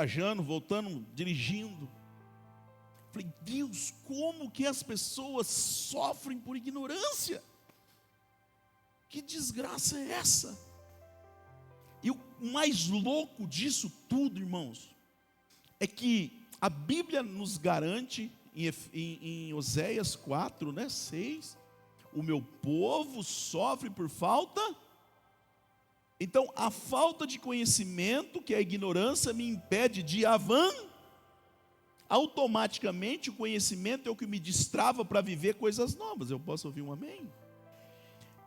viajando, voltando, dirigindo. Falei, Deus, como que as pessoas sofrem por ignorância? Que desgraça é essa? E o mais louco disso tudo, irmãos, é que a Bíblia nos garante, em Oséias 4, 6, o meu povo sofre por falta. Então, a falta de conhecimento, que é a ignorância, me impede de avançar. Automaticamente, o conhecimento é o que me destrava para viver coisas novas. Eu posso ouvir um amém?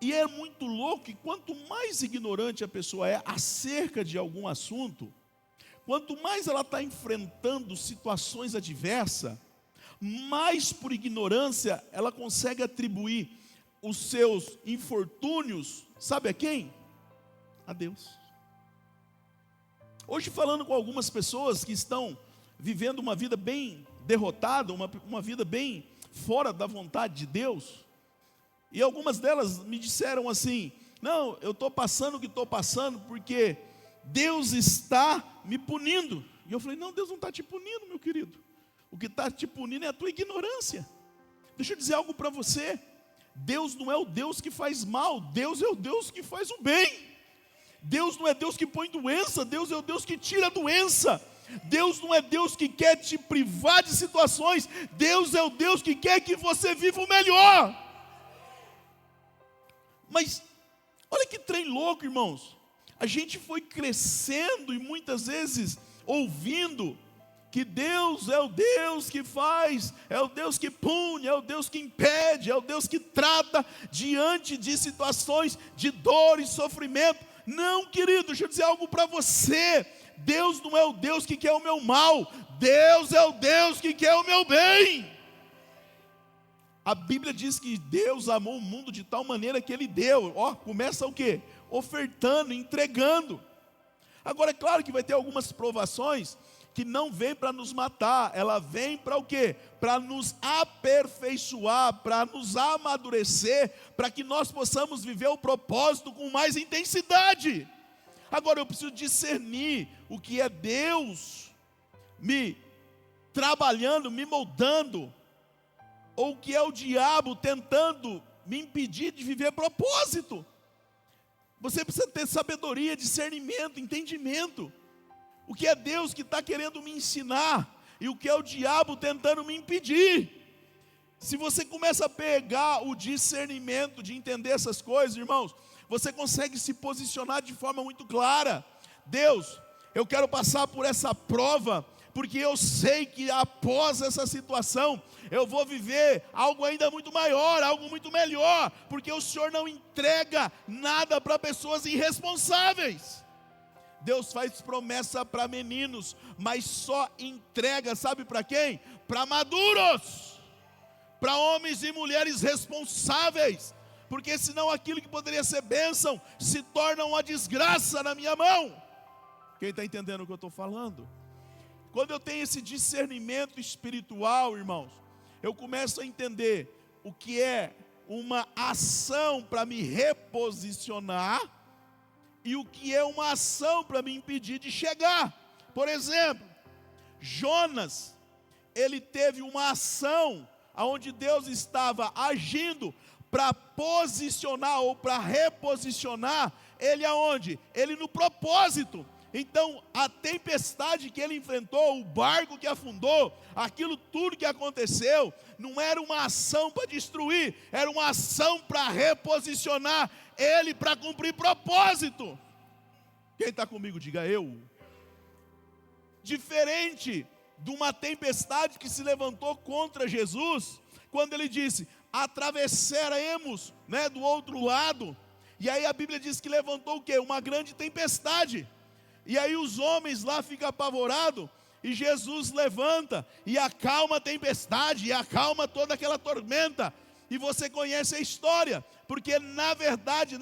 E é muito louco que quanto mais ignorante a pessoa é acerca de algum assunto, quanto mais ela está enfrentando situações adversas, mais por ignorância ela consegue atribuir os seus infortúnios, sabe a quem? A Deus. Hoje, falando com algumas pessoas que estão vivendo uma vida bem derrotada, uma vida bem fora da vontade de Deus, e algumas delas me disseram assim: não, eu estou passando o que estou passando porque Deus está me punindo. E eu falei, não, Deus não está te punindo, meu querido. O que está te punindo é a tua ignorância. Deixa eu dizer algo para você: Deus não é o Deus que faz mal, Deus é o Deus que faz o bem. Deus não é Deus que põe doença, Deus é o Deus que tira a doença. Deus não é Deus que quer te privar de situações, Deus é o Deus que quer que você viva o melhor. Mas, olha que trem louco, irmãos. A gente foi crescendo e muitas vezes ouvindo que Deus é o Deus que faz, é o Deus que pune, é o Deus que impede, é o Deus que trata diante de situações de dor e sofrimento. Não, querido, deixa eu dizer algo para você: Deus não é o Deus que quer o meu mal, Deus é o Deus que quer o meu bem. A Bíblia diz que Deus amou o mundo de tal maneira que Ele deu. Começa o quê? Ofertando, entregando. Agora é claro que vai ter algumas provações que não vem para nos matar, ela vem para o quê? Para nos aperfeiçoar, para nos amadurecer, para que nós possamos viver o propósito com mais intensidade. Agora eu preciso discernir o que é Deus me trabalhando, me moldando, ou o que é o diabo tentando me impedir de viver propósito. Você precisa ter sabedoria, discernimento, entendimento. O que é Deus que está querendo me ensinar e o que é o diabo tentando me impedir. Se você começa a pegar o discernimento de entender essas coisas, irmãos, você consegue se posicionar de forma muito clara. Deus, eu quero passar por essa prova, porque eu sei que após essa situação, eu vou viver algo ainda muito maior, algo muito melhor, porque o Senhor não entrega nada para pessoas irresponsáveis. Deus faz promessa para meninos, mas só entrega, sabe para quem? Para maduros, para homens e mulheres responsáveis, porque senão aquilo que poderia ser bênção, se torna uma desgraça na minha mão. Quem está entendendo o que eu estou falando? Quando eu tenho esse discernimento espiritual, irmãos, eu começo a entender o que é uma ação para me reposicionar, e o que é uma ação para me impedir de chegar. Por exemplo, Jonas, ele teve uma ação, onde Deus estava agindo para posicionar ou para reposicionar ele aonde? Ele no propósito. Então, a tempestade que ele enfrentou, o barco que afundou, aquilo tudo que aconteceu, não era uma ação para destruir, era uma ação para reposicionar ele para cumprir propósito. Quem está comigo, diga eu. Diferente de uma tempestade que se levantou contra Jesus, quando ele disse, atravessaremos, do outro lado, e aí a Bíblia diz que levantou o quê? Uma grande tempestade. E aí os homens lá ficam apavorados, e Jesus levanta, e acalma a tempestade, e acalma toda aquela tormenta, e você conhece a história, porque na verdade,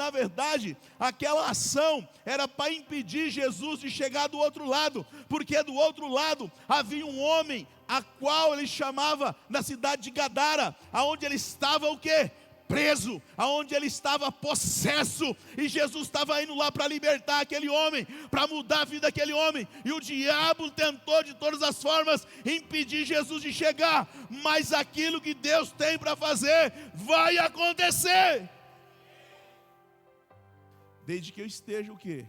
aquela ação era para impedir Jesus de chegar do outro lado, porque do outro lado havia um homem, a qual ele chamava na cidade de Gadara, aonde ele estava o quê? preso, aonde ele estava possesso, e Jesus estava indo lá para libertar aquele homem, para mudar a vida daquele homem, e o diabo tentou de todas as formas impedir Jesus de chegar, mas aquilo que Deus tem para fazer, vai acontecer, desde que eu esteja o quê?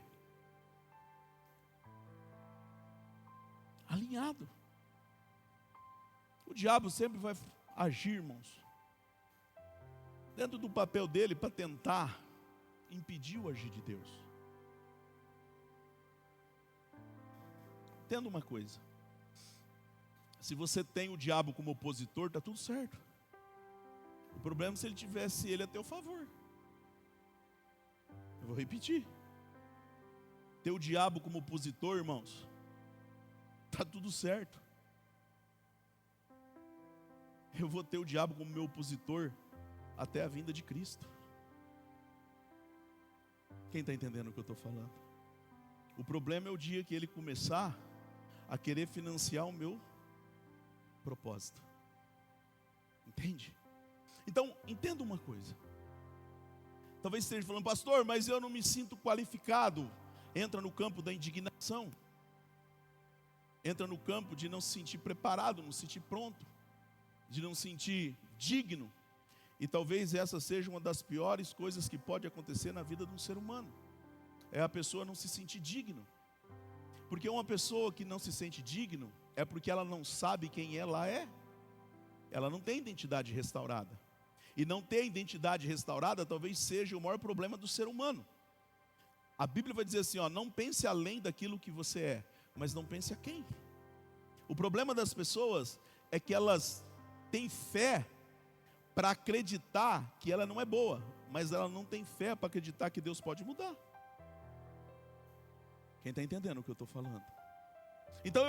Alinhado. O diabo sempre vai agir, irmãos, dentro do papel dele para tentar impedir o agir de Deus. Entenda uma coisa: se você tem o diabo como opositor, está tudo certo. O problema é se ele tivesse ele a teu favor. Eu vou repetir: ter o diabo como opositor, irmãos, está tudo certo. Eu vou ter o diabo como meu opositor até a vinda de Cristo. Quem está entendendo o que eu estou falando? O problema é o dia que ele começar a querer financiar o meu propósito. Entende? Então, entenda uma coisa. Talvez esteja falando: pastor, mas eu não me sinto qualificado. Entra no campo da indignação. Entra no campo de não se sentir preparado, não se sentir pronto, de não se sentir digno. E talvez essa seja uma das piores coisas que pode acontecer na vida de um ser humano. É a pessoa não se sentir digno. Porque uma pessoa que não se sente digno, é porque ela não sabe quem ela é. Ela não tem identidade restaurada. E não ter identidade restaurada talvez seja o maior problema do ser humano. A Bíblia vai dizer assim, não pense além daquilo que você é, mas não pense a quem. O problema das pessoas é que elas têm fé para acreditar que ela não é boa, mas ela não tem fé para acreditar que Deus pode mudar. Quem está entendendo o que eu estou falando? Então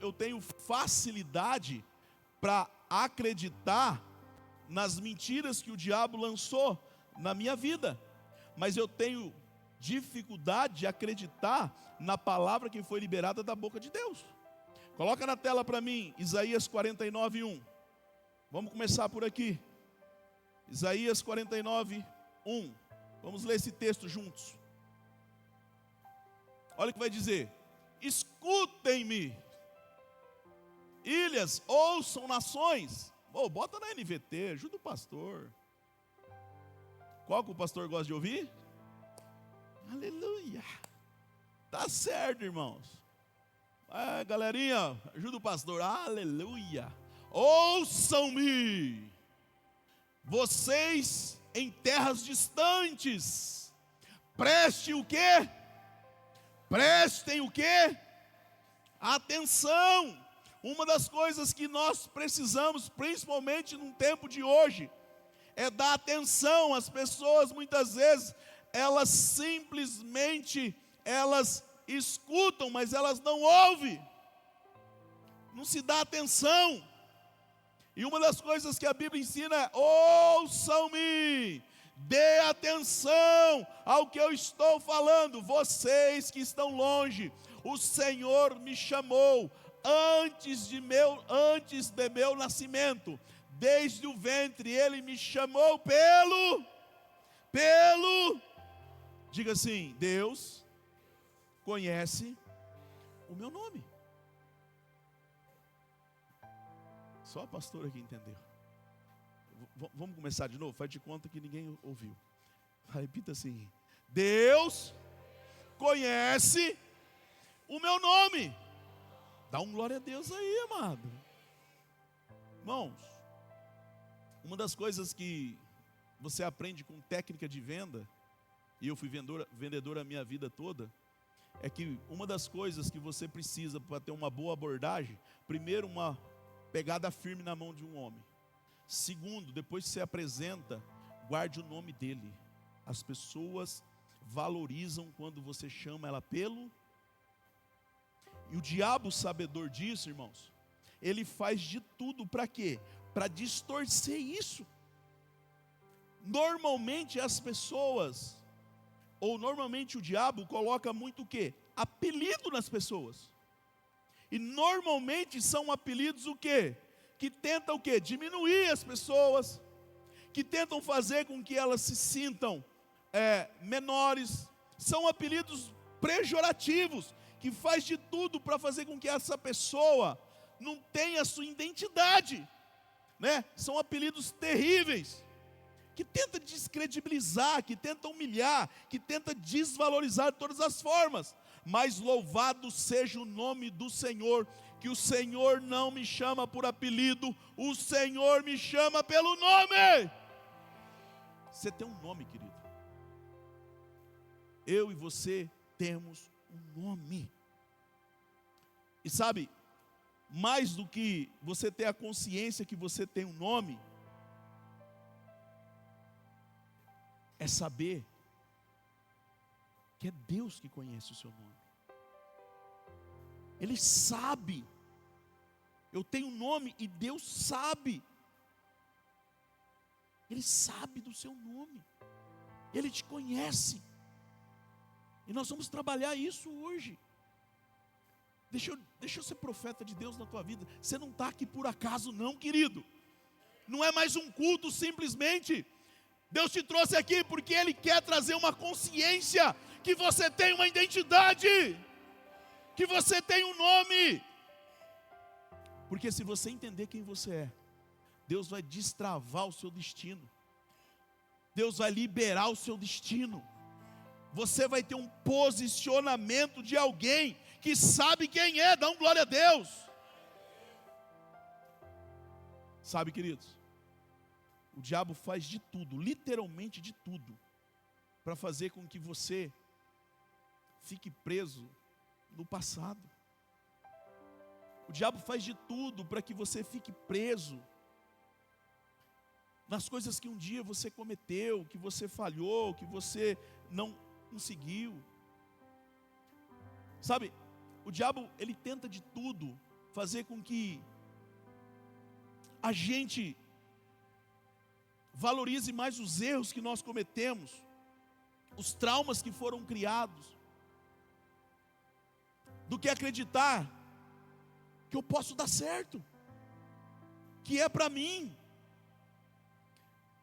eu tenho facilidade para acreditar nas mentiras que o diabo lançou na minha vida, mas eu tenho dificuldade de acreditar na palavra que foi liberada da boca de Deus. Coloca na tela para mim, Isaías 49:1. Vamos começar por aqui. Isaías 49:1. Vamos ler esse texto juntos. Olha o que vai dizer: escutem-me, ilhas, ouçam nações. Bota na NVT, ajuda o pastor. Qual que o pastor gosta de ouvir? Aleluia. Tá certo, irmãos. Galerinha, ajuda o pastor. Aleluia. Ouçam-me, vocês em terras distantes. Preste o quê? Prestem o quê? Atenção. Uma das coisas que nós precisamos, principalmente no tempo de hoje, é dar atenção. As pessoas muitas vezes, elas simplesmente, elas escutam, mas elas não ouvem. Não se dá atenção. E uma das coisas que a Bíblia ensina é: ouçam-me, dê atenção ao que eu estou falando. Vocês que estão longe, o Senhor me chamou antes de meu nascimento, desde o ventre Ele me chamou pelo, diga assim: Deus conhece o meu nome. Só a pastora que entendeu. Vamos começar de novo? Faz de conta que ninguém ouviu. Repita assim: Deus conhece o meu nome. Dá um glória a Deus aí, amado. Irmãos, uma das coisas que você aprende com técnica de venda, e eu fui vendedor a minha vida toda, é que uma das coisas que você precisa para ter uma boa abordagem: primeiro, uma pegada firme na mão de um homem. Segundo, depois que você apresenta, guarde o nome dele. As pessoas valorizam quando você chama ela pelo. E o diabo, sabedor disso, irmãos, ele faz de tudo para quê? Para distorcer isso. Normalmente as pessoas, ou normalmente o diabo coloca muito o quê? Apelido nas pessoas. E normalmente são apelidos o quê? Que tentam o quê? Diminuir as pessoas, que tentam fazer com que elas se sintam menores. São apelidos pejorativos, que faz de tudo para fazer com que essa pessoa não tenha a sua identidade, né? São apelidos terríveis, que tenta descredibilizar, que tenta humilhar, que tenta desvalorizar de todas as formas. Mas louvado seja o nome do Senhor, que o Senhor não me chama por apelido, o Senhor me chama pelo nome. Você tem um nome, querido. Eu e você temos um nome. E sabe, mais do que você ter a consciência que você tem um nome, é saber que é Deus que conhece o seu nome. Ele sabe. Eu tenho um nome e Deus sabe. Ele sabe do seu nome. Ele te conhece. E nós vamos trabalhar isso hoje. Deixa eu ser profeta de Deus na tua vida. Você não está aqui por acaso não, querido. Não é mais um culto simplesmente. Deus te trouxe aqui porque Ele quer trazer uma consciência que você tem uma identidade, que você tem um nome. Porque se você entender quem você é, Deus vai destravar o seu destino. Deus vai liberar o seu destino. Você vai ter um posicionamento de alguém que sabe quem é. Dá um glória a Deus. Sabe, queridos, o diabo faz de tudo, literalmente de tudo, para fazer com que você fique preso no passado. O diabo faz de tudo para que você fique preso nas coisas que um dia você cometeu, que você falhou, que você não conseguiu. Sabe, o diabo, ele tenta de tudo fazer com que a gente valorize mais os erros que nós cometemos, os traumas que foram criados, do que acreditar que eu posso dar certo, que é para mim.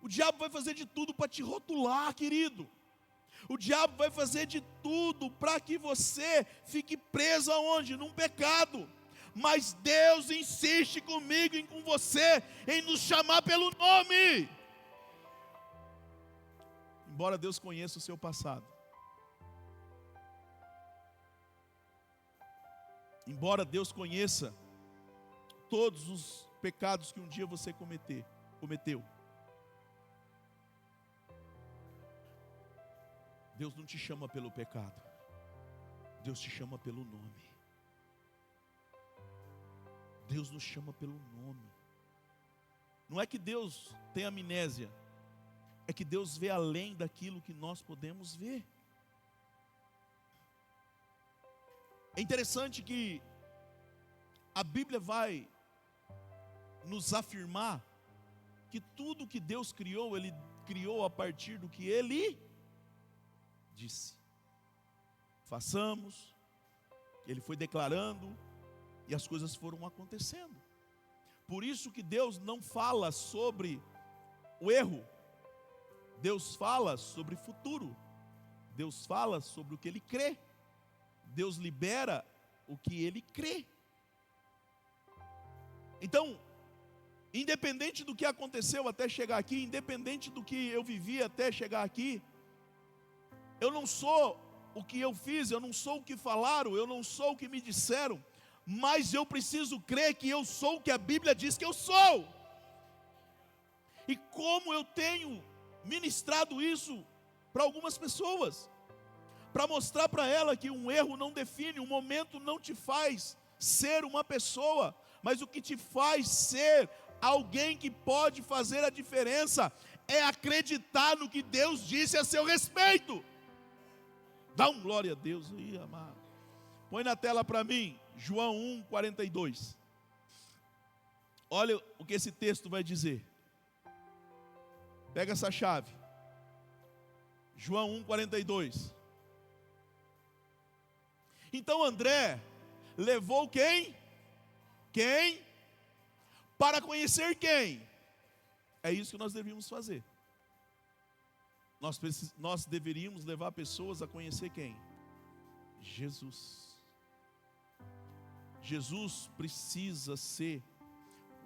O diabo vai fazer de tudo para te rotular, querido. O diabo vai fazer de tudo para que você fique preso aonde? Num pecado. Mas Deus insiste comigo e com você em nos chamar pelo nome. Embora Deus conheça o seu passado, embora Deus conheça todos os pecados que um dia você cometeu, Deus não te chama pelo pecado, Deus te chama pelo nome. Deus nos chama pelo nome. Não é que Deus tem amnésia, é que Deus vê além daquilo que nós podemos ver. É interessante que a Bíblia vai nos afirmar que tudo que Deus criou, Ele criou a partir do que Ele disse. Façamos, Ele foi declarando, e as coisas foram acontecendo. Por isso que Deus não fala sobre o erro, Deus fala sobre o futuro, Deus fala sobre o que Ele crê, Deus libera o que Ele crê. Então, independente do que aconteceu até chegar aqui, independente do que eu vivi até chegar aqui, eu não sou o que eu fiz, eu não sou o que falaram, eu não sou o que me disseram, mas eu preciso crer que eu sou o que a Bíblia diz que eu sou. E como eu tenho ministrado isso para algumas pessoas, para mostrar para ela que um erro não define, um momento não te faz ser uma pessoa, mas o que te faz ser alguém que pode fazer a diferença é acreditar no que Deus disse a seu respeito. Dá um glória a Deus aí, amado. Põe na tela para mim, João 1:42. Olha o que esse texto vai dizer. Pega essa chave. João 1:42. Então André levou quem? Quem? Para conhecer quem? É isso que nós deveríamos fazer. Nós deveríamos levar pessoas a conhecer quem? Jesus. Jesus precisa ser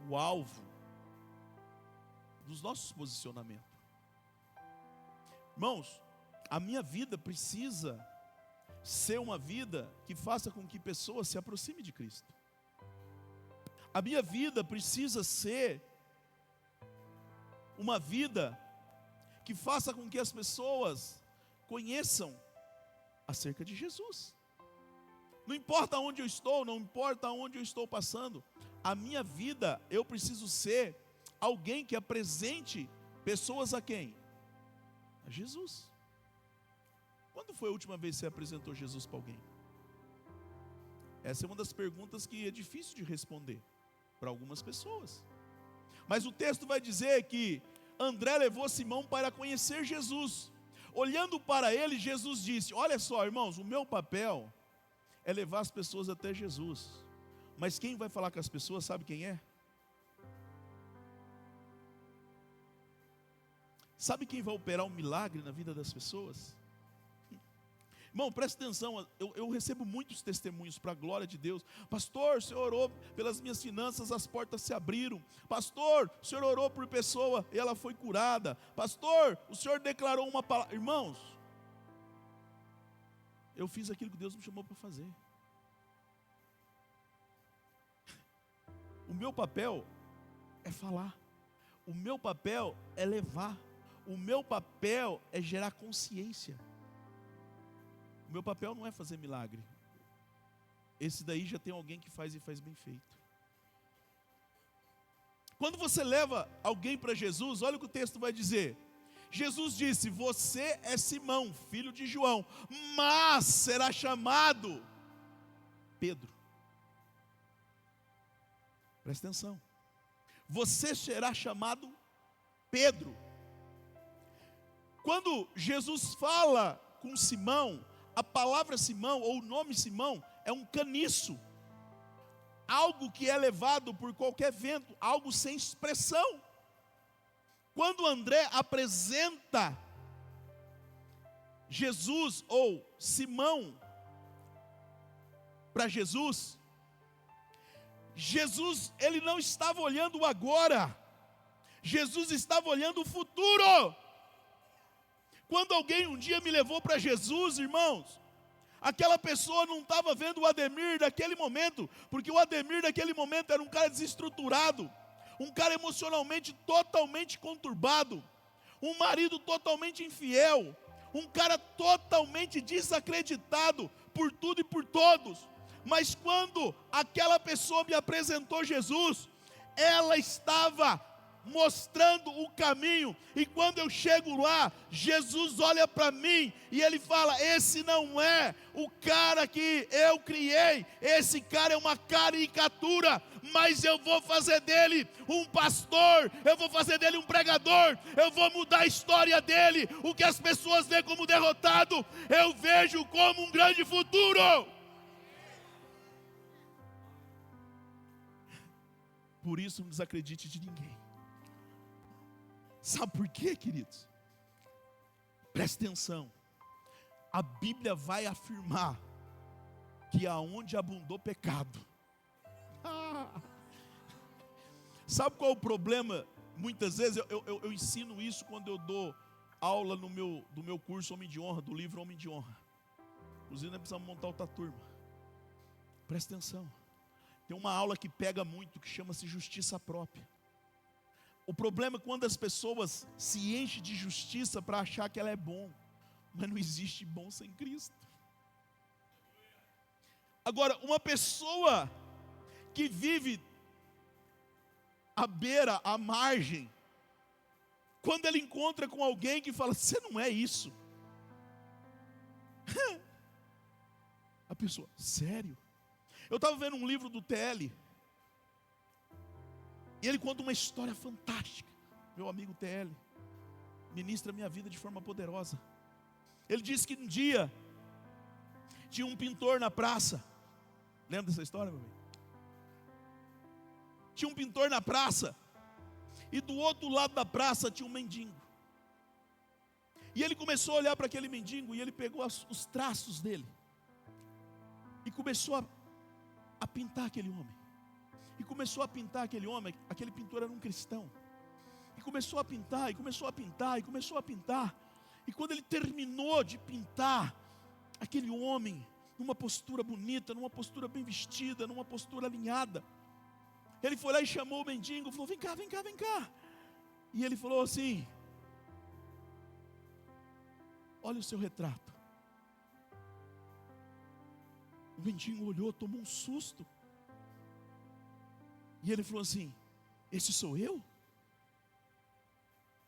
o alvo dos nossos posicionamentos. Irmãos, a minha vida precisa ser uma vida que faça com que pessoas se aproximem de Cristo. A minha vida precisa ser uma vida que faça com que as pessoas conheçam acerca de Jesus. Não importa onde eu estou, não importa onde eu estou passando, a minha vida, eu preciso ser alguém que apresente pessoas a quem? A Jesus. Quando foi a última vez que você apresentou Jesus para alguém? Essa é uma das perguntas que é difícil de responder para algumas pessoas. Mas o texto vai dizer que André levou Simão para conhecer Jesus. Olhando para ele, Jesus disse: olha só, irmãos, o meu papel é levar as pessoas até Jesus. Mas quem vai falar com as pessoas, sabe quem é? Sabe quem vai operar um milagre na vida das pessoas? Irmão, presta atenção, eu recebo muitos testemunhos para a glória de Deus. Pastor, o senhor orou pelas minhas finanças, as portas se abriram. Pastor, o senhor orou por pessoa e ela foi curada. Pastor, o senhor declarou uma palavra. Irmãos, eu fiz aquilo que Deus me chamou para fazer. O meu papel é falar. O meu papel é levar. O meu papel é gerar consciência. O meu papel não é fazer milagre. Esse daí já tem alguém que faz e faz bem feito. Quando você leva alguém para Jesus, olha o que o texto vai dizer. Jesus disse: você é Simão, filho de João, mas será chamado Pedro. Presta atenção. Você será chamado Pedro. Quando Jesus fala com Simão, a palavra Simão, ou o nome Simão, é um caniço. Algo que é levado por qualquer vento, algo sem expressão. Quando André apresenta Jesus, ou Simão, para Jesus, ele não estava olhando o agora, Jesus estava olhando o futuro. Quando alguém um dia me levou para Jesus, irmãos, aquela pessoa não estava vendo o Ademir daquele momento, porque o Ademir daquele momento era um cara desestruturado, um cara emocionalmente totalmente conturbado, um marido totalmente infiel, um cara totalmente desacreditado por tudo e por todos. Mas quando aquela pessoa me apresentou Jesus, ela estava mostrando o caminho, e quando eu chego lá, Jesus olha para mim e ele fala: esse não é o cara que eu criei, esse cara é uma caricatura, mas eu vou fazer dele um pastor, eu vou fazer dele um pregador, eu vou mudar a história dele. O que as pessoas veem como derrotado, eu vejo como um grande futuro. Por isso não desacredite de ninguém. Sabe por quê, queridos? Presta atenção. A Bíblia vai afirmar que aonde abundou pecado. Sabe qual é o problema? Muitas vezes eu ensino isso quando eu dou aula do meu curso Homem de Honra, do livro Homem de Honra. Inclusive nós precisamos montar outra turma. Presta atenção. Tem uma aula que pega muito, que chama-se justiça própria. O problema é quando as pessoas se enchem de justiça para achar que ela é bom, mas não existe bom sem Cristo. Agora, uma pessoa que vive à beira, à margem, quando ela encontra com alguém que fala: você não é isso, a pessoa: sério? Eu estava vendo um livro do TL, e ele conta uma história fantástica. Meu amigo TL ministra a minha vida de forma poderosa. Ele disse que um dia tinha um pintor na praça. Lembra dessa história, meu amigo? Tinha um pintor na praça, e do outro lado da praça tinha um mendigo. E ele começou a olhar para aquele mendigo, e ele pegou os traços dele, e começou a pintar aquele homem. E começou a pintar aquele homem, aquele pintor era um cristão. E começou a pintar, e começou a pintar, e começou a pintar. E quando ele terminou de pintar aquele homem, numa postura bonita, numa postura bem vestida, numa postura alinhada, ele foi lá e chamou o mendigo, falou: vem cá, vem cá, vem cá. E ele falou assim: olha o seu retrato. O mendigo olhou, tomou um susto. E ele falou assim: esse sou eu?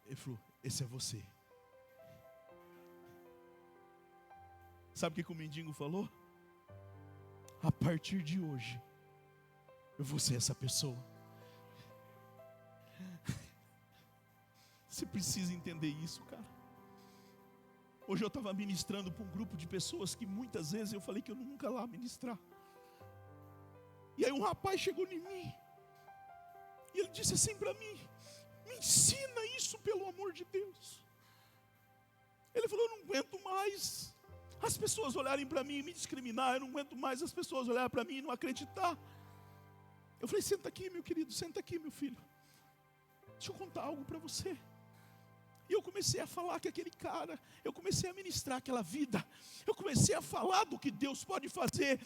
Ele falou: esse é você. Sabe o que o mendigo falou? A partir de hoje, eu vou ser essa pessoa. Você precisa entender isso, cara. Hoje eu estava ministrando para um grupo de pessoas que muitas vezes eu falei que eu nunca lá ministrar. E aí um rapaz chegou em mim, e ele disse assim para mim: me ensina isso, pelo amor de Deus. Ele falou: eu não aguento mais as pessoas olharem para mim e me discriminar. Eu não aguento mais as pessoas olharem para mim e não acreditar. Eu falei: senta aqui, meu querido, senta aqui, meu filho. Deixa eu contar algo para você. E eu comecei a falar que aquele cara, eu comecei a ministrar aquela vida, eu comecei a falar do que Deus pode fazer,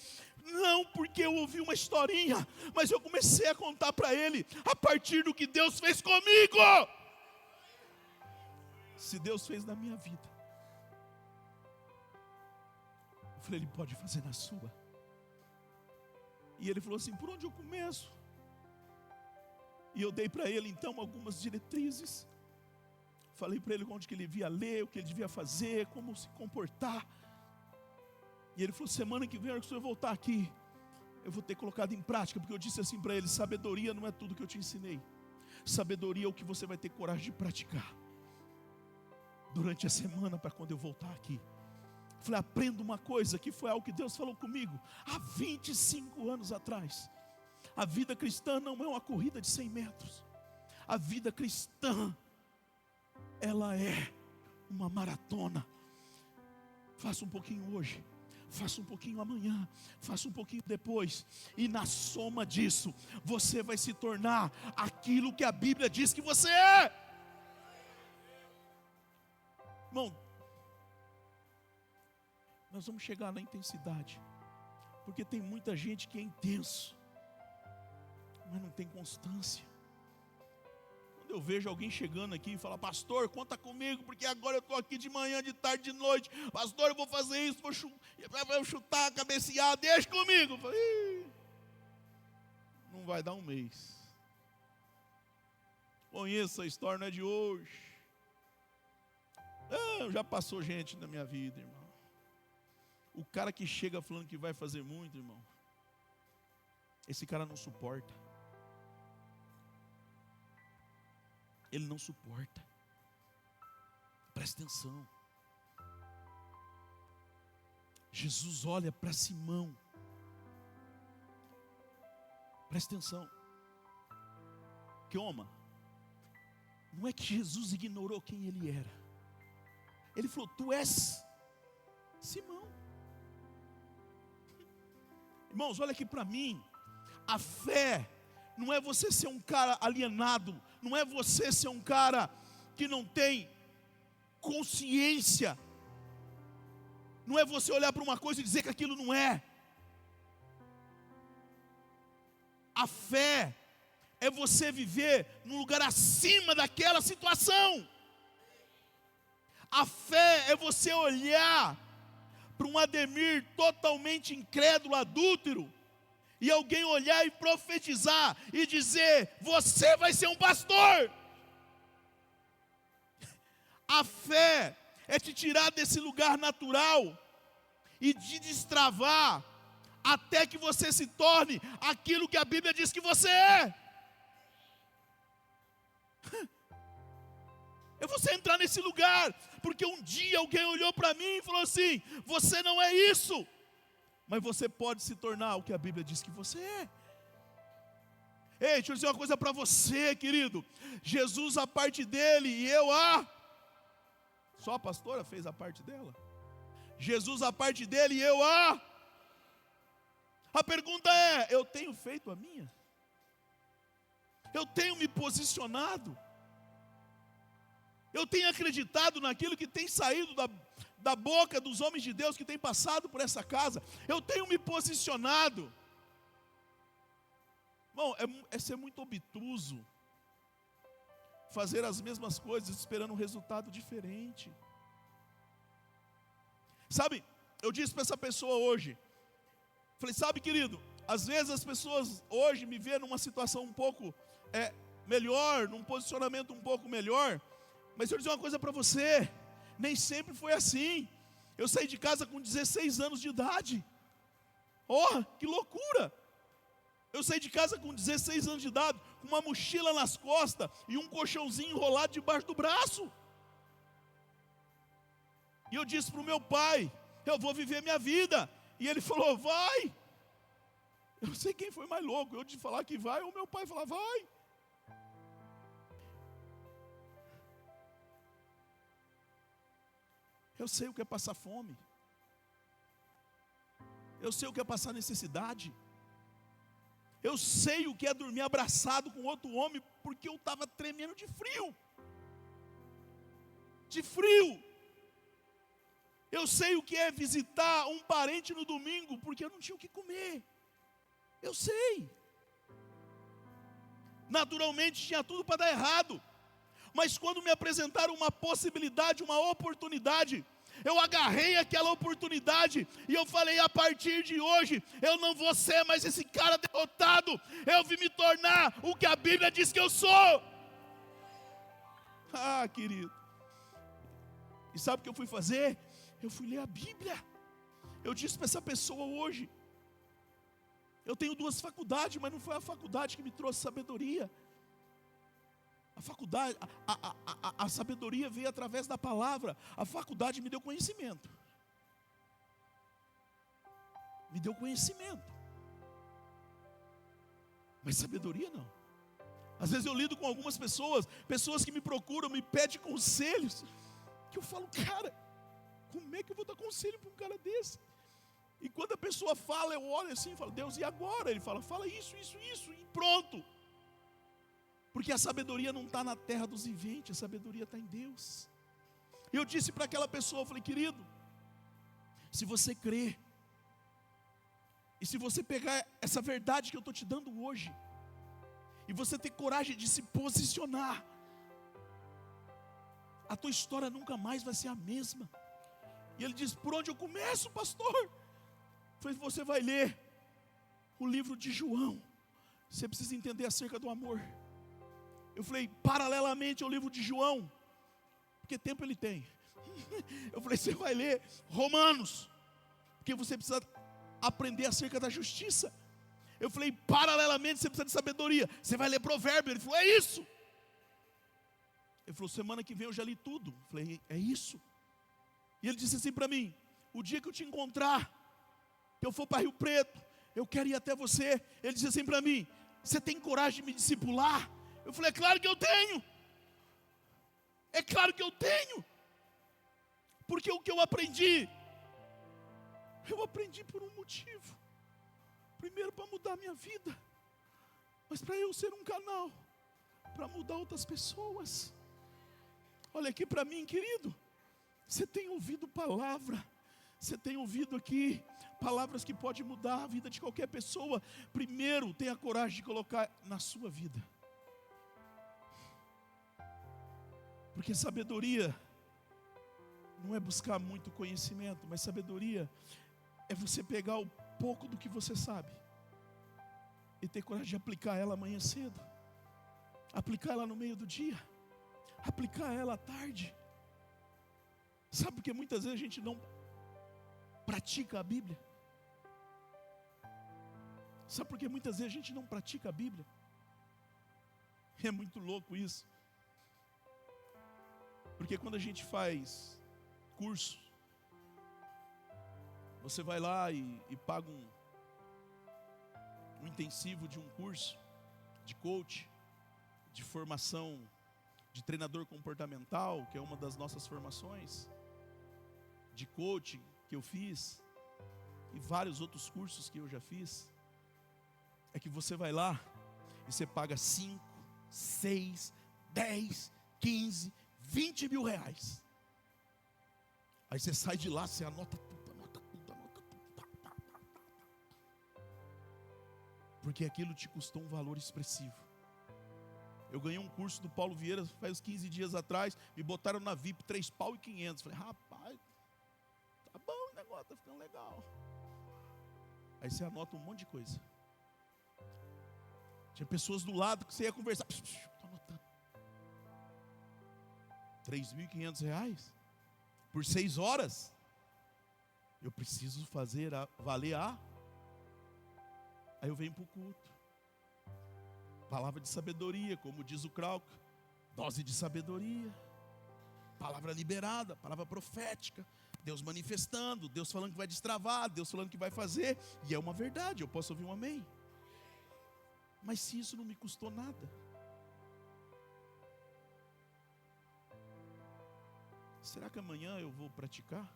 não porque eu ouvi uma historinha, mas eu comecei a contar para ele, a partir do que Deus fez comigo. Se Deus fez na minha vida, eu falei: Ele pode fazer na sua. E ele falou assim: por onde eu começo? E eu dei para ele então algumas diretrizes. Falei para ele onde que ele devia ler, o que ele devia fazer, como se comportar. E ele falou: semana que vem, na hora que o senhor voltar aqui, eu vou ter colocado em prática. Porque eu disse assim para ele: sabedoria não é tudo que eu te ensinei. Sabedoria é o que você vai ter coragem de praticar durante a semana, para quando eu voltar aqui. Eu falei: aprenda uma coisa, que foi algo que Deus falou comigo há 25 anos atrás. A vida cristã não é uma corrida de 100 metros. A vida cristã, ela é uma maratona. Faça um pouquinho hoje, faça um pouquinho amanhã, faça um pouquinho depois, e na soma disso, você vai se tornar aquilo que a Bíblia diz que você é. Irmão, nós vamos chegar na intensidade, porque tem muita gente que é intenso, mas não tem constância. Quando eu vejo alguém chegando aqui e fala: pastor, conta comigo, porque agora eu estou aqui de manhã, de tarde, de noite. Pastor, eu vou fazer isso, vou chutar, cabecear, deixa comigo. Eu falei: não vai dar um mês. Conheço a história, não é de hoje. Já passou gente na minha vida, irmão. O cara que chega falando que vai fazer muito, irmão, esse cara não suporta. Ele não suporta. Presta atenção. Jesus olha para Simão. Presta atenção. Quioma, não é que Jesus ignorou quem ele era. Ele falou: tu és Simão. Irmãos, olha aqui para mim. A fé não é você ser um cara alienado, não é você ser um cara que não tem consciência, não é você olhar para uma coisa e dizer que aquilo não é. A fé é você viver num lugar acima daquela situação. A fé é você olhar para um Ademir totalmente incrédulo, adúltero, e alguém olhar e profetizar e dizer: você vai ser um pastor. A fé é te tirar desse lugar natural e te destravar até que você se torne aquilo que a Bíblia diz que você é. É você entrar nesse lugar, porque um dia alguém olhou para mim e falou assim: você não é isso, mas você pode se tornar o que a Bíblia diz que você é. Ei, deixa eu dizer uma coisa para você, querido. Jesus a parte dele e eu a... Só a pastora fez a parte dela. Jesus a parte dele e eu a... A pergunta é, eu tenho feito a minha? Eu tenho me posicionado? Eu tenho acreditado naquilo que tem saído da boca dos homens de Deus que tem passado por essa casa? Eu tenho me posicionado? Bom, é ser muito obtuso fazer as mesmas coisas esperando um resultado diferente. Sabe, eu disse para essa pessoa hoje, falei, sabe, querido, às vezes as pessoas hoje me veem numa situação um pouco melhor, num posicionamento um pouco melhor, mas eu vou dizer uma coisa para você, nem sempre foi assim. Eu saí de casa com 16 anos de idade. Oh, que loucura! Eu saí de casa com 16 anos de idade, com uma mochila nas costas e um colchãozinho enrolado debaixo do braço. E eu disse para o meu pai, eu vou viver minha vida. E ele falou, vai. Eu não sei quem foi mais louco, eu de falar que vai ou meu pai falar, vai. Eu sei o que é passar fome. Eu sei o que é passar necessidade. Eu sei o que é dormir abraçado com outro homem, porque eu estava tremendo de frio. De frio. Eu sei o que é visitar um parente no domingo, porque eu não tinha o que comer. Eu sei. Naturalmente tinha tudo para dar errado. Mas quando me apresentaram uma possibilidade, uma oportunidade, eu agarrei aquela oportunidade e eu falei, a partir de hoje, eu não vou ser mais esse cara derrotado, eu vim me tornar o que a Bíblia diz que eu sou. Ah, querido. E sabe o que eu fui fazer? Eu fui ler a Bíblia. Eu disse para essa pessoa hoje, eu tenho 2 faculdades, mas não foi a faculdade que me trouxe sabedoria. A faculdade, a sabedoria veio através da palavra. A faculdade me deu conhecimento. Me deu conhecimento. Mas sabedoria não. Às vezes eu lido com algumas pessoas que me procuram, me pedem conselhos, que eu falo, cara, como é que eu vou dar conselho para um cara desse? E quando a pessoa fala, eu olho assim e falo, Deus, e agora? Ele fala isso, e pronto. Porque a sabedoria não está na terra dos viventes, a sabedoria está em Deus. E eu disse para aquela pessoa, eu falei, querido, se você crer, e se você pegar essa verdade que eu estou te dando hoje, e você ter coragem de se posicionar, a tua história nunca mais vai ser a mesma. E ele disse, por onde eu começo, pastor? Eu falei, você vai ler o livro de João, você precisa entender acerca do amor. Eu falei, paralelamente ao livro de João, porque tempo ele tem. Eu falei, você vai ler Romanos, porque você precisa aprender acerca da justiça. Eu falei, paralelamente você precisa de sabedoria, você vai ler Provérbios. Ele falou, é isso. Ele falou, semana que vem eu já li tudo. Eu falei, é isso. E ele disse assim para mim, o dia que eu te encontrar, que eu for para Rio Preto, eu quero ir até você. Ele disse assim para mim, você tem coragem de me discipular? Eu falei, é claro que eu tenho. É claro que eu tenho. Porque o que eu aprendi por um motivo. Primeiro para mudar a minha vida, mas para eu ser um canal, para mudar outras pessoas. Olha aqui para mim, querido. Você tem ouvido palavra. Você tem ouvido aqui palavras que podem mudar a vida de qualquer pessoa. Primeiro, tenha coragem de colocar na sua vida. Porque sabedoria não é buscar muito conhecimento, mas sabedoria é você pegar o pouco do que você sabe e ter coragem de aplicar ela amanhã cedo, aplicar ela no meio do dia, aplicar ela à tarde. Sabe por que muitas vezes a gente não pratica a Bíblia? Sabe por que muitas vezes a gente não pratica a Bíblia? É muito louco isso. Porque quando a gente faz curso, você vai lá e paga um intensivo de um curso, de coach, de formação de treinador comportamental, que é uma das nossas formações, de coaching que eu fiz, e vários outros cursos que eu já fiz, é que você vai lá e você paga 5, 6, 10, 15, 20 mil reais. Aí você sai de lá, você anota tudo, anota tudo, anota tudo. Porque aquilo te custou um valor expressivo. Eu ganhei um curso do Paulo Vieira faz uns 15 dias atrás, me botaram na VIP, 3 pau e 500. Falei, rapaz, tá bom o negócio, tá ficando legal. Aí você anota um monte de coisa. Tinha pessoas do lado que você ia conversar. Estou anotando. 3.500 reais por 6 horas. Eu preciso fazer valer a. Aí eu venho para o culto. Palavra de sabedoria, como diz o Krauke. Dose de sabedoria. Palavra liberada, palavra profética. Deus manifestando, Deus falando que vai destravar, Deus falando que vai fazer. E é uma verdade, eu posso ouvir um amém. Mas se isso não me custou nada, será que amanhã eu vou praticar?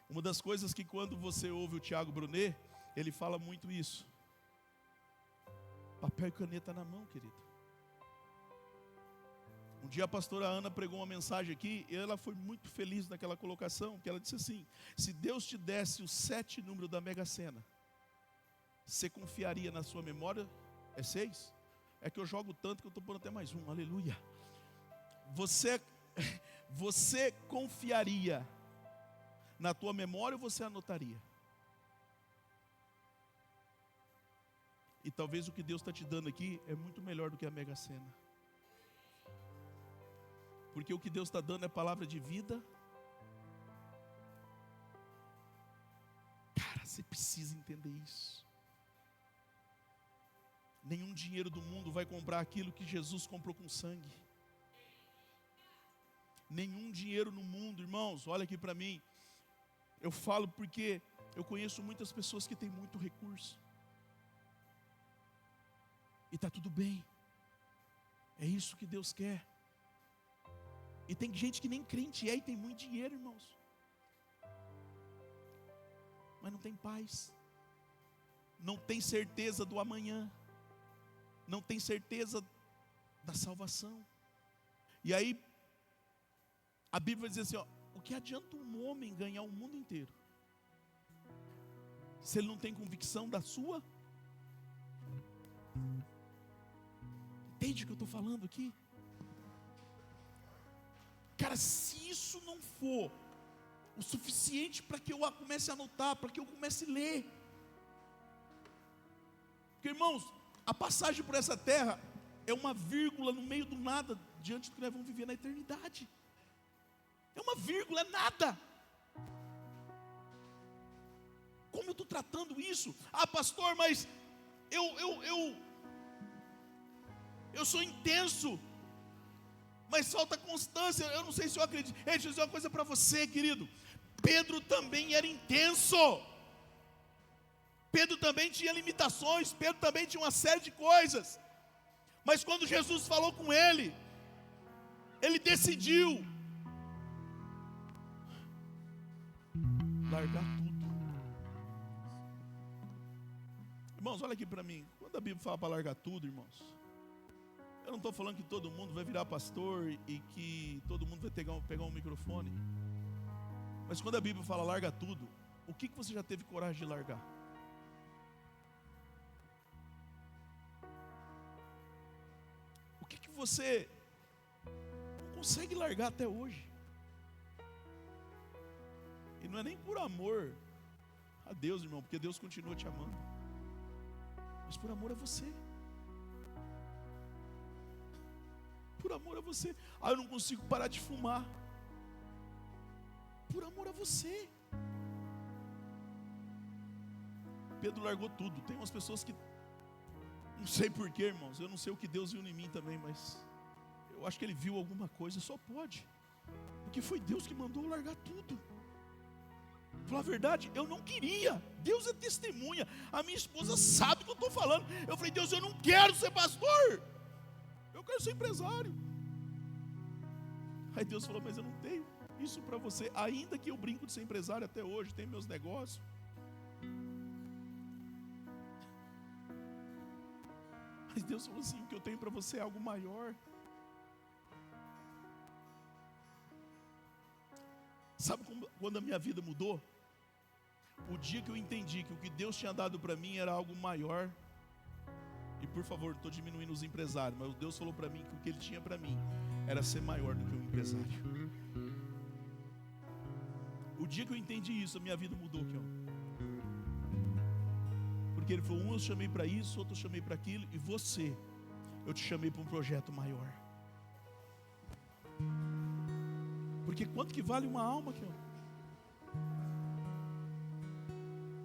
Uma das coisas que quando você ouve o Tiago Brunet, ele fala muito isso. Papel e caneta na mão, querido. Um dia a pastora Ana pregou uma mensagem aqui, e ela foi muito feliz naquela colocação, que ela disse assim: se Deus te desse os 7 números da Mega Sena, você confiaria na sua memória? É 6? É que eu jogo tanto que eu estou pondo até mais um, aleluia. Você confiaria na tua memória ou você anotaria? E talvez o que Deus está te dando aqui é muito melhor do que a Mega Sena. Porque o que Deus está dando é palavra de vida. Cara, você precisa entender isso. Nenhum dinheiro do mundo vai comprar aquilo que Jesus comprou com sangue. Nenhum dinheiro no mundo, irmãos, olha aqui para mim. Eu falo porque eu conheço muitas pessoas que têm muito recurso. E está tudo bem. É isso que Deus quer. E tem gente que nem crente é e tem muito dinheiro, irmãos. Mas não tem paz. Não tem certeza do amanhã. Não tem certeza da salvação. E aí, a Bíblia vai dizer assim, ó, o que adianta um homem ganhar o mundo inteiro, se ele não tem convicção da sua? Entende o que eu estou falando aqui? Cara, se isso não for o suficiente para que eu comece a anotar, para que eu comece a ler. Porque, irmãos, a passagem por essa terra é uma vírgula no meio do nada, diante do que nós vamos viver na eternidade. É uma vírgula, é nada. Como eu estou tratando isso? Ah, pastor, mas eu sou intenso, mas falta constância. Eu não sei se eu acredito. Deixa eu dizer uma coisa para você, querido. Pedro também era intenso. Pedro também tinha limitações. Pedro também tinha uma série de coisas. Mas quando Jesus falou com ele, ele decidiu largar tudo. Irmãos, olha aqui para mim. Quando a Bíblia fala para largar tudo, irmãos, eu não estou falando que todo mundo vai virar pastor e que todo mundo vai pegar um microfone. Mas quando a Bíblia fala larga tudo, o que você já teve coragem de largar? O que você não consegue largar até hoje? E não é nem por amor a Deus, irmão, porque Deus continua te amando, mas por amor a você. Por amor a você. Ah, eu não consigo parar de fumar. Por amor a você. Pedro largou tudo. Tem umas pessoas que, não sei porquê, irmãos, eu não sei o que Deus viu em mim também, mas eu acho que Ele viu alguma coisa, só pode, porque foi Deus que mandou eu largar tudo. Falar a verdade, eu não queria. Deus é testemunha. A minha esposa sabe o que eu estou falando. Eu falei, Deus, eu não quero ser pastor. Eu quero ser empresário. Aí Deus falou, mas eu não tenho isso para você. Ainda que eu brinco de ser empresário até hoje, tenho meus negócios. Mas Deus falou assim, o que eu tenho para você é algo maior. Sabe quando a minha vida mudou? O dia que eu entendi que o que Deus tinha dado para mim era algo maior. E por favor, não estou diminuindo os empresários, mas Deus falou para mim que o que Ele tinha para mim era ser maior do que um empresário. O dia que eu entendi isso, a minha vida mudou, aqui, ó. Porque Ele falou, um eu chamei para isso, outro eu chamei para aquilo, e você, eu te chamei para um projeto maior. Porque quanto que vale uma alma, aqui, ó?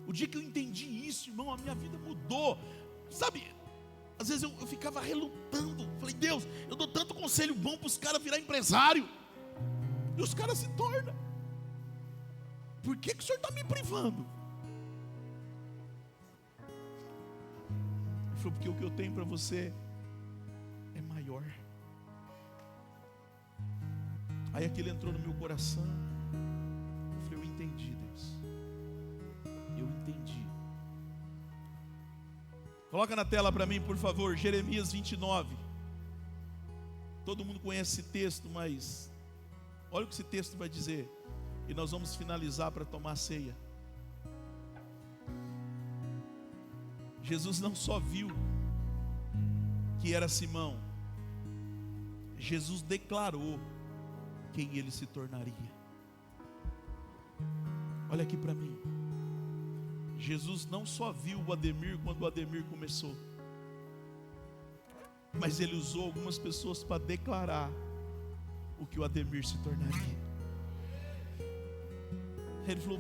O dia que eu entendi isso, irmão, a minha vida mudou. Sabe, às vezes eu ficava relutando. Falei, Deus, eu dou tanto conselho bom para os caras virar empresário, e os caras se tornam. Por que o Senhor está me privando? Ele falou, porque o que eu tenho para você é maior. Aí aquilo entrou no meu coração. Eu falei, eu entendi, Deus. Eu entendi. Coloca na tela para mim, por favor, Jeremias 29. Todo mundo conhece esse texto, mas olha o que esse texto vai dizer. E nós vamos finalizar para tomar a ceia. Jesus não só viu que era Simão, Jesus declarou quem ele se tornaria. Olha aqui para mim. Jesus não só viu o Ademir quando o Ademir começou, mas ele usou algumas pessoas para declarar o que o Ademir se tornaria. Ele falou,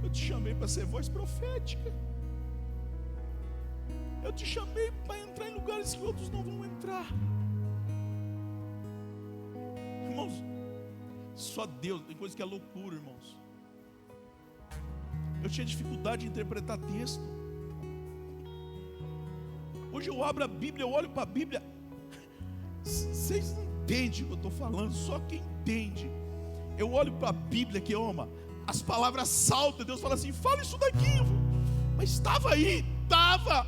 eu te chamei para ser voz profética. Eu te chamei para entrar em lugares que outros não vão entrar. Irmãos, só Deus, tem coisa que é loucura, irmãos. Eu tinha dificuldade de interpretar texto. Hoje eu abro a Bíblia, eu olho para a Bíblia. Vocês não entendem o que eu estou falando, só quem entende. Eu olho para a Bíblia que ama, as palavras saltam, Deus fala assim, fala isso daqui. Mas estava aí, estava.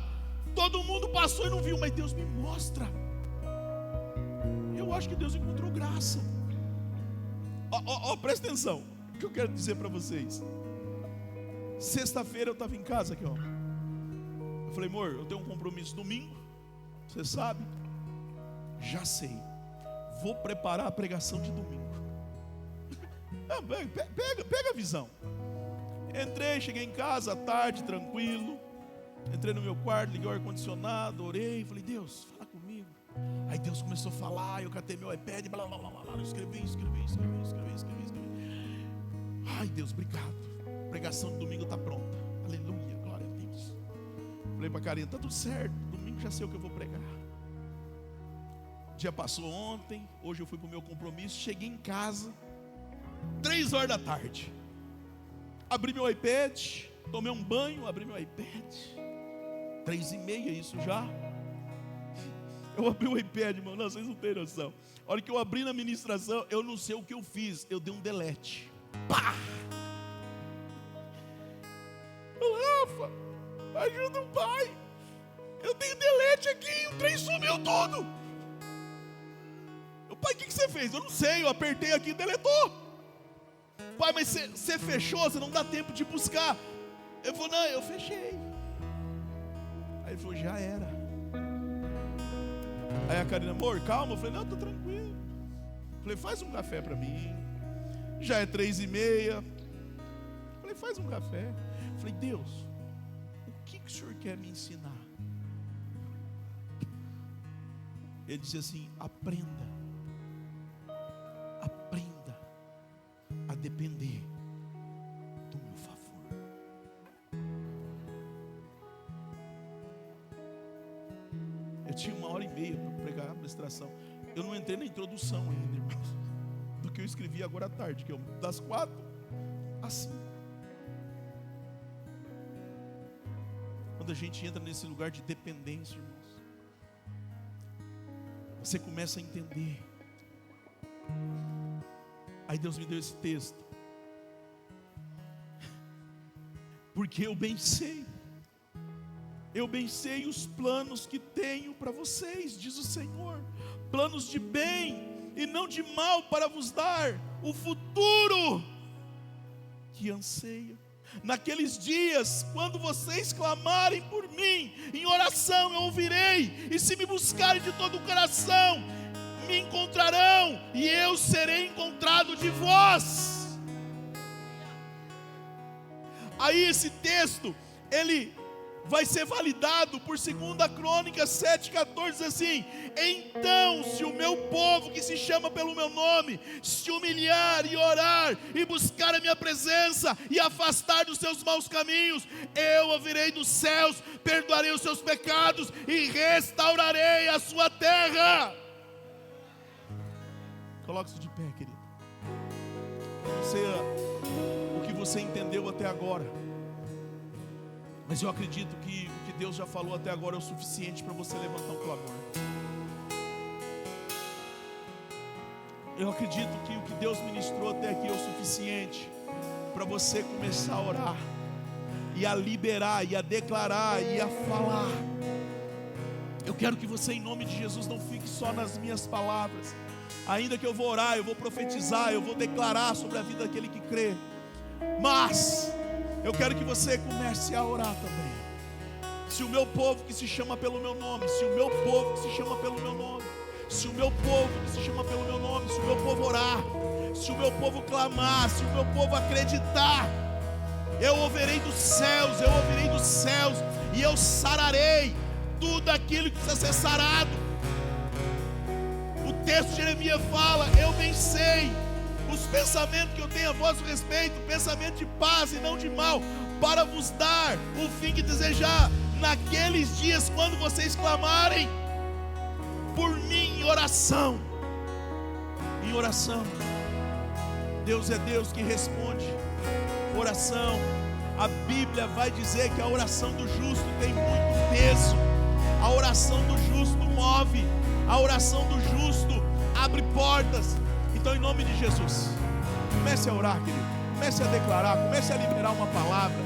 Todo mundo passou e não viu, mas Deus me mostra. Eu acho que Deus encontrou graça. Presta atenção, o que eu quero dizer para vocês. Sexta-feira eu estava em casa aqui, ó. Eu falei, amor, eu tenho um compromisso domingo. Você sabe? Já sei. Vou preparar a pregação de domingo. Pega a visão. Entrei, cheguei em casa à tarde, tranquilo. Entrei no meu quarto, liguei o ar-condicionado, orei, falei, Deus, fala comigo. Aí Deus começou a falar, eu catei meu iPad, blá, blá, blá, blá, escrevi. Ai, Deus, obrigado. A pregação de domingo está pronta. Aleluia, glória a Deus. Falei para a Karina, está tudo certo, domingo já sei o que eu vou pregar. O dia passou ontem, hoje eu fui para o meu compromisso, cheguei em casa, 3 horas da tarde. Abri meu iPad, tomei um banho, abri meu iPad. 3h30 isso já. Eu abri o iPad, irmão, não, vocês não têm noção. A hora que eu abri na ministração, eu não sei o que eu fiz, eu dei um delete. Pá! Rafa, ajuda o pai. Eu dei delete aqui, o trem sumiu tudo. Pai, o que você fez? Eu não sei, eu apertei aqui e deletou. Pai, mas você fechou, você não dá tempo de buscar. Eu falei, não, eu fechei. Aí ele falou, já era. Aí a Karina, amor, calma. Eu falei, não, estou tranquilo. Eu falei, faz um café para mim. Já é 3h30. Eu falei, faz um café. Eu falei, Deus, o que o Senhor quer me ensinar? Ele disse assim, aprenda a depender do meu favor. Eu tinha 1h30 para pregar a ministração. Eu não entrei na introdução ainda, irmãos, do que eu escrevi agora à tarde, que é das 4 às 5. Quando a gente entra nesse lugar de dependência, irmãos, você começa a entender. Aí Deus me deu esse texto. Porque eu bem sei os planos que tenho para vocês, diz o Senhor, planos de bem e não de mal, para vos dar o futuro que anseio. Naqueles dias, quando vocês clamarem por mim, em oração eu ouvirei, e se me buscarem de todo o coração, me encontrarão, e eu serei encontrado de vós. Aí esse texto, ele vai ser validado por 2 Crônicas 7,14, diz assim: então, se o meu povo que se chama pelo meu nome, se humilhar e orar, e buscar a minha presença, e afastar dos seus maus caminhos, eu ouvirei dos céus, perdoarei os seus pecados, e restaurarei a sua terra. Coloque-se de pé, querido. Não sei o que você entendeu até agora, mas eu acredito que o que Deus já falou até agora é o suficiente para você levantar um clamor. Eu acredito que o que Deus ministrou até aqui é o suficiente para você começar a orar, e a liberar, e a declarar, e a falar. Eu quero que você, em nome de Jesus, não fique só nas minhas palavras. Ainda que eu vou orar, eu vou profetizar, eu vou declarar sobre a vida daquele que crê, mas eu quero que você comece a orar também. Se o meu povo que se chama pelo meu nome, se o meu povo que se chama pelo meu nome, se o meu povo que se chama pelo meu nome, se o meu povo orar, se o meu povo clamar, se o meu povo acreditar, eu ouvirei dos céus, e eu sararei tudo aquilo que precisa ser sarado. O texto de Jeremias fala: eu bem sei os pensamentos que eu tenho a vosso respeito, pensamento de paz e não de mal, para vos dar o fim que desejar. Naqueles dias, quando vocês clamarem por mim em oração, Deus é Deus que responde oração. A Bíblia vai dizer que a oração do justo tem muito peso. A oração do justo move, a oração do justo abre portas. Então, em nome de Jesus, comece a orar, querido. Comece a declarar, comece a liberar uma palavra.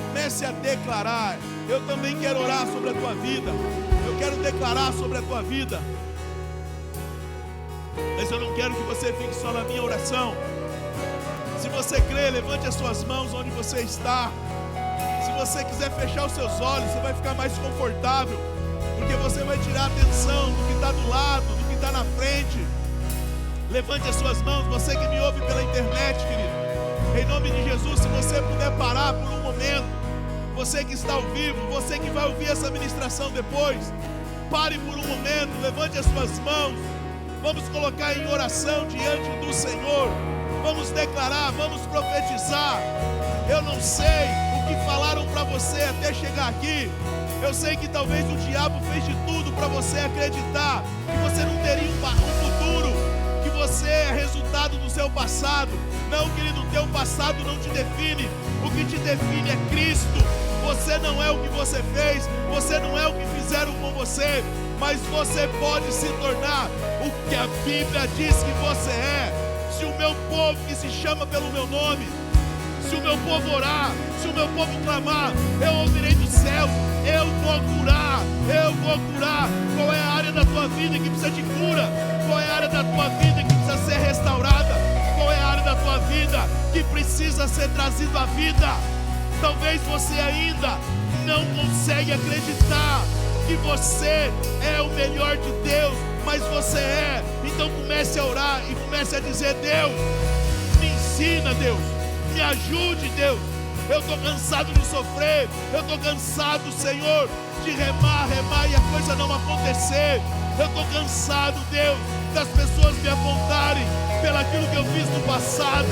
Comece a declarar. Eu também quero orar sobre a tua vida. Eu quero declarar sobre a tua vida. Mas eu não quero que você fique só na minha oração. Se você crê, levante as suas mãos onde você está. Se você quiser fechar os seus olhos, você vai ficar mais confortável, porque você vai tirar a atenção do que está do lado, do que está na frente. Levante as suas mãos, você que me ouve pela internet, querido. Em nome de Jesus, se você puder parar por um momento, você que está ao vivo, você que vai ouvir essa ministração depois, pare por um momento, levante as suas mãos. Vamos colocar em oração diante do Senhor. Vamos declarar, vamos profetizar. Eu não sei o que falaram para você até chegar aqui. Eu sei que talvez o diabo fez de tudo para você acreditar que você não teria um futuro, que você é resultado do seu passado. Não, querido, o teu passado não te define. O que te define é Cristo. Você não é o que você fez, você não é o que fizeram com você, mas você pode se tornar o que a Bíblia diz que você é. Se o meu povo que se chama pelo meu nome, se o meu povo orar, se o meu povo clamar, eu ouvirei do céu, eu vou curar. Qual é a área da tua vida que precisa de cura? Qual é a área da tua vida que precisa ser restaurada? Qual é a área da tua vida que precisa ser trazido à vida? Talvez você ainda não consegue acreditar que você é o melhor de Deus, mas você é. Então comece a orar e comece a dizer: Deus, me ensina, Deus, me ajude, Deus. Eu estou cansado de sofrer, eu estou cansado, Senhor, de remar e a coisa não acontecer. Eu estou cansado, Deus, das pessoas me apontarem pelaquilo que eu fiz no passado.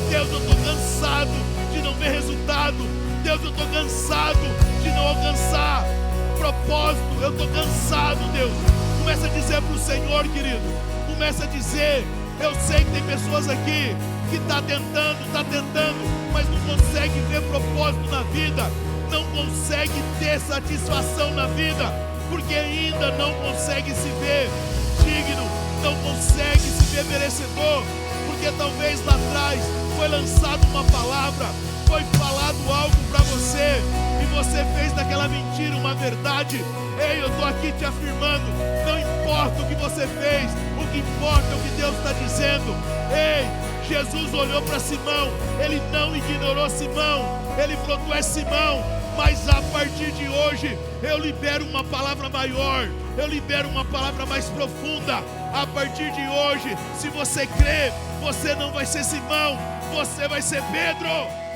Deus, eu estou cansado de não ver resultado. Deus, eu estou cansado de não alcançar propósito. Eu estou cansado, Deus. Começa a dizer para o Senhor, querido. Começa a dizer. Eu sei que tem pessoas aqui que está tentando, mas não consegue ver propósito na vida. não consegue ter satisfação na vida, porque ainda não consegue se ver digno, não consegue se ver merecedor, porque talvez lá atrás foi lançada uma palavra, foi falado algo para você, e você fez daquela mentira uma verdade. Ei, eu estou aqui te afirmando, não importa o que você fez, o que importa é o que Deus está dizendo. Ei, Jesus olhou para Simão, Ele não ignorou Simão, Ele falou: tu és Simão, mas a partir de hoje eu libero uma palavra maior, eu libero uma palavra mais profunda. A partir de hoje, se você crê, você não vai ser Simão, você vai ser Pedro.